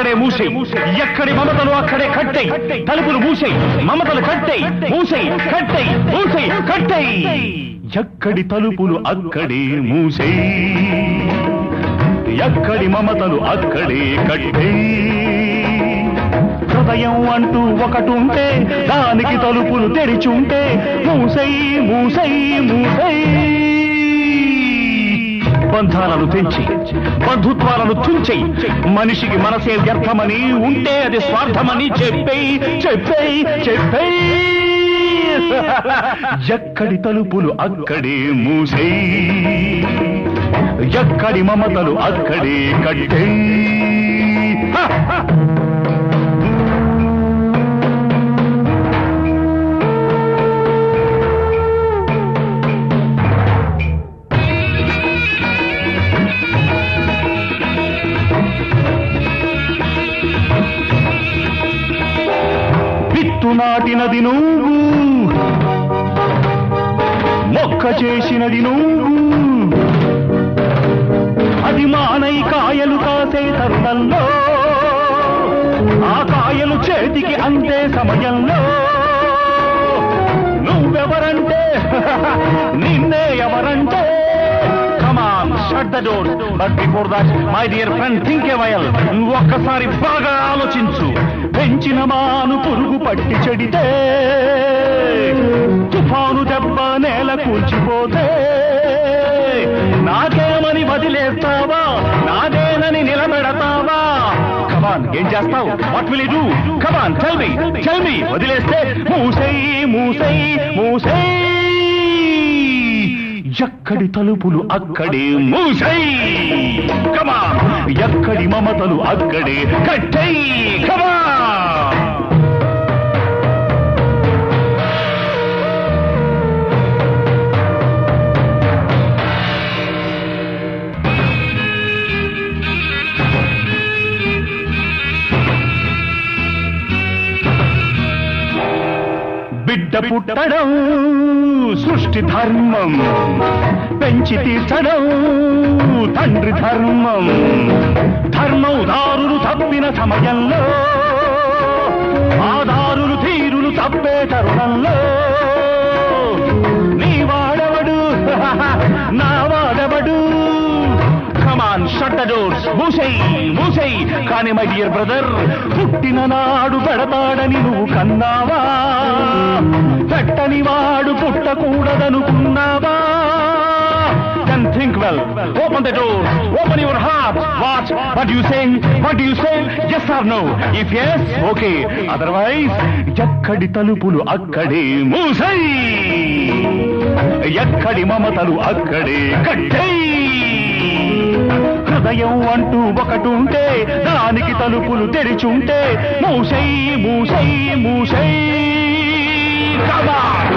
అక్కడే మూసే, ఎక్కడి మమతలు అక్కడే కట్టై, తలుపులు మూసే, మమతలు కట్టై, మూసే, కట్టై, మూసే, కట్టై. ఎక్కడి తలుపులు అక్కడే మూసే, ఎక్కడి మమతలు అక్కడే కట్టై. హృదయం అంటూ ఒకటుంటే దానికి తలుపులు తెరిచుంటే మూసై, మూసై, మూసై. బంధాలను తెంచి బంధుత్వాలను తుంచై, మనిషికి మనసే వ్యర్థమని ఉంటే అది స్వార్థమని చెప్పై, చెప్పై, చెప్పై. ఎక్కడి తలుపులు అక్కడే మూసై, ఎక్కడి మమతలు అక్కడే కట్టై. నాటినది నువ్వు, మొక్క చేసినది నువ్వు, అది మానై కాయలు కాసే తరుణంలో, ఆ కాయలు చేతికి అందే సమయంలో నువ్వెవరంటే నిన్నే ఎవరంటే. Come on, shut the door. But before that, my dear friend, think a while. ఒక్కసారి బాగా ఆలోచించు. పెంచిన మాను పురుగు పట్టి చెడితే, తుఫాను దెబ్బ నేల కూల్చిపోతే, నాకేమని వదిలేస్తావా, నాదేనని నిలబెడతావా? కమాన్, ఏం చేస్తావు? What will you do? Come on, tell me, tell me. వదిలేస్తే మూసై, మూసై, మూసై. ఎక్కడి తలుపులు అక్కడే మూసై. కమాన్, ఎక్కడి మమతలు అక్కడే కట్టై. కమాన్. బిడ్డ పుట్టడం సృష్టి ధర్మం, పెంచి తీర్చడం తండ్రి ధర్మం. ధర్మం దారులు తప్పిన సమయంలో, ఆ దారులు తీరులు తప్పే తరుణంలో నీ వాడవడు నా వాడవడు. కమాన్, షట్ ద డోర్స్. మూసై, మూసై. కానీ మై డియర్ బ్రదర్, పుట్టిన నాడు పెడతాడని నువ్వు కన్నావా? పెట్టని వాడు పుట్టకూడదనుకున్నావా? Then think well. Open the door. Open your heart. What? What do you say? What do you say? Yes or no? If yes, okay. Otherwise, ఎక్కడి తలుపులు అక్కడే మూసై, ఎక్కడి మమతలు అక్కడే కట్టై. హృదయం అంటూ ఒకటుంటే దానికి తలుపులు తెరిచుంటే మూసై, మూసై, మూసై. Come on!